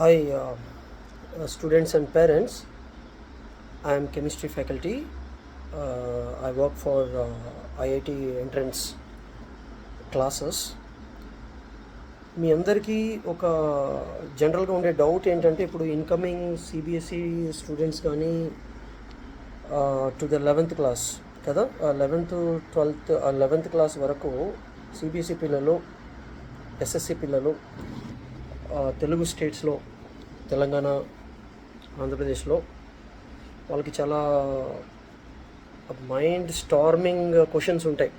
Hi, students and parents. I am chemistry faculty. I work for IIT entrance classes. మీ అందరికీ ఒక జనరల్గా ఉండే doubt ఏంటంటే ఇప్పుడు ఇన్కమింగ్ సిబిఎస్ఈ స్టూడెంట్స్ కానీ టు ద 11th క్లాస్ కదా, 11th 12th 11th క్లాస్ వరకు సిబిఎస్ఈ పిల్లలు, ఎస్ఎస్సి పిల్లలు తెలుగు స్టేట్స్లో, తెలంగాణ, ఆంధ్రప్రదేశ్లో వాళ్ళకి చాలా మైండ్ స్టార్మింగ్ క్వశ్చన్స్ ఉంటాయి.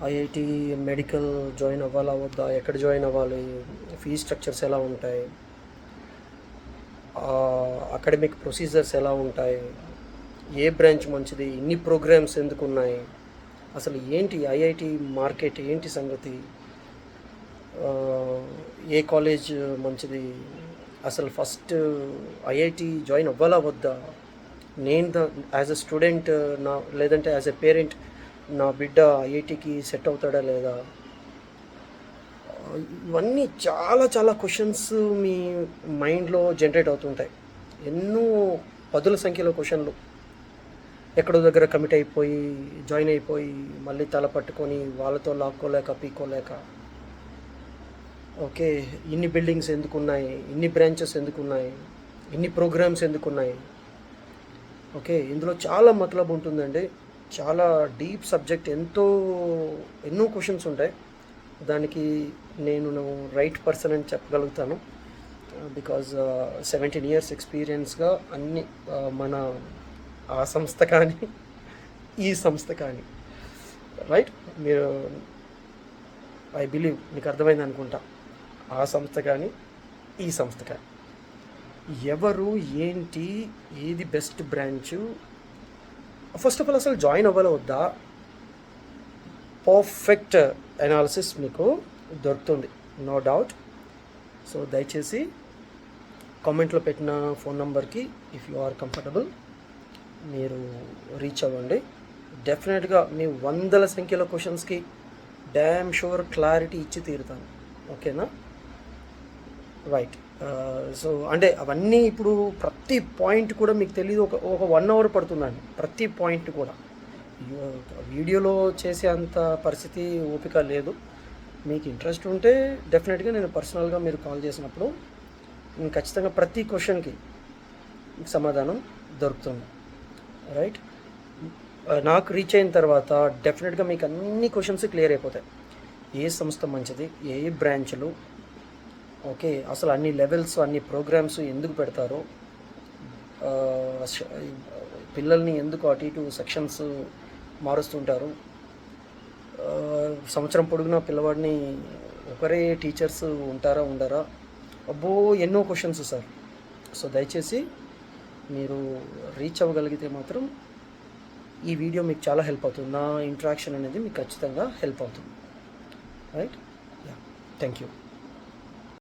ఐఐటి మెడికల్ జాయిన్ అవ్వాలా వద్దా, ఎక్కడ జాయిన్ అవ్వాలి, ఫీజ్ స్ట్రక్చర్స్ ఎలా ఉంటాయి, అకాడమిక్ ప్రొసీజర్స్ ఎలా ఉంటాయి, ఏ బ్రాంచ్ మంచిది, ఇన్ని ప్రోగ్రామ్స్ ఎందుకు ఉన్నాయి, అసలు ఏంటి ఐఐటి మార్కెట్, ఏంటి సంగతి, ఏ కాలేజ్ మంచిది, అసలు ఫస్ట్ ఐఐటి జాయిన్ అవ్వాలా వద్దా, నేను యాజ్ ఎ స్టూడెంట్ లేదంటే యాజ్ ఎ పేరెంట్ నా బిడ్డ ఐఐటికి సెట్ అవుతాడా లేదా, ఇవన్నీ చాలా చాలా క్వశ్చన్స్ మీ మైండ్లో జనరేట్ అవుతుంటాయి. ఎన్నో పదుల సంఖ్యలో క్వశ్చన్లు ఎక్కడో దగ్గర కమిట్ అయిపోయి జాయిన్ అయిపోయి మళ్ళీ తల పట్టుకొని వాళ్ళతో లాక్కోలేక పీక్కోలేక, ఓకే ఇన్ని బిల్డింగ్స్ ఎందుకున్నాయి, ఇన్ని బ్రాంచెస్ ఎందుకున్నాయి, ఇన్ని ప్రోగ్రామ్స్ ఎందుకున్నాయి, ఓకే ఇందులో చాలా మతలబు ఉంటుందండి. చాలా డీప్ సబ్జెక్ట్, ఎన్నో క్వశ్చన్స్ ఉంటాయి. దానికి నేను రైట్ పర్సన్ అని చెప్పగలుగుతాను. బికాజ్ 17 years ఎక్స్పీరియన్స్గా అన్ని మన ఆ సంస్థ కానీ ఈ సంస్థ కానీ, రైట్, మీరు ఐ బిలీవ్ మీకు అర్థమైంది అనుకుంటా. ఆ సంస్థ కానీ ఈ సంస్థ కానీ ఎవరు ఏంటి, ఏది best branch, first of all అసలు జాయిన్ అవ్వాలా వద్దా, పర్ఫెక్ట్ అనాలిసిస్ మీకు దొరుకుతుంది, నో డౌట్. సో దయచేసి కామెంట్లో పెట్టిన ఫోన్ నెంబర్కి ఇఫ్ యు ఆర్ కంఫర్టబుల్ మీరు రీచ్ అవ్వండి. డెఫినెట్గా మీ వందల సంఖ్యలో క్వశ్చన్స్కి డ్యామ్ షూర్ క్లారిటీ ఇచ్చి తీరుతాను, ఓకేనా? రైట్. సో అంటే అవన్నీ ఇప్పుడు ప్రతి పాయింట్ కూడా మీకు తెలియదు, ఒక 1 hour పడుతుందండి ప్రతి పాయింట్ కూడా. వీడియోలో చేసే అంత పరిస్థితి ఓపిక లేదు. మీకు ఇంట్రెస్ట్ ఉంటే డెఫినెట్గా నేను పర్సనల్గా మీరు కాల్ చేసినప్పుడు నేను ఖచ్చితంగా ప్రతి క్వశ్చన్కి సమాధానం దొరుకుతుంది, రైట్. నాకు రీచ్ అయిన తర్వాత డెఫినెట్గా మీకు అన్ని క్వశ్చన్స్ క్లియర్ అయిపోతాయి. ఏ సంస్థ మంచిది, ఏ బ్రాంచ్లు, ఓకే అసలు అన్ని లెవెల్స్, అన్ని ప్రోగ్రామ్స్ ఎందుకు పెడతారో, పిల్లల్ని ఎందుకు అటు ఇటు సెక్షన్స్ మారుస్తుంటారు, సంవత్సరం పొడుగునా పిల్లవాడిని ఒకరే టీచర్స్ ఉంటారా ఉండరా, అబ్బో ఎన్నో క్వశ్చన్స్ సార్. సో దయచేసి మీరు రీచ్ అవ్వగలిగితే మాత్రం ఈ వీడియో మీకు చాలా హెల్ప్ అవుతుంది. నా ఇంట్రాక్షన్ అనేది మీకు ఖచ్చితంగా హెల్ప్ అవుతుంది, రైట్. Yeah, thank you.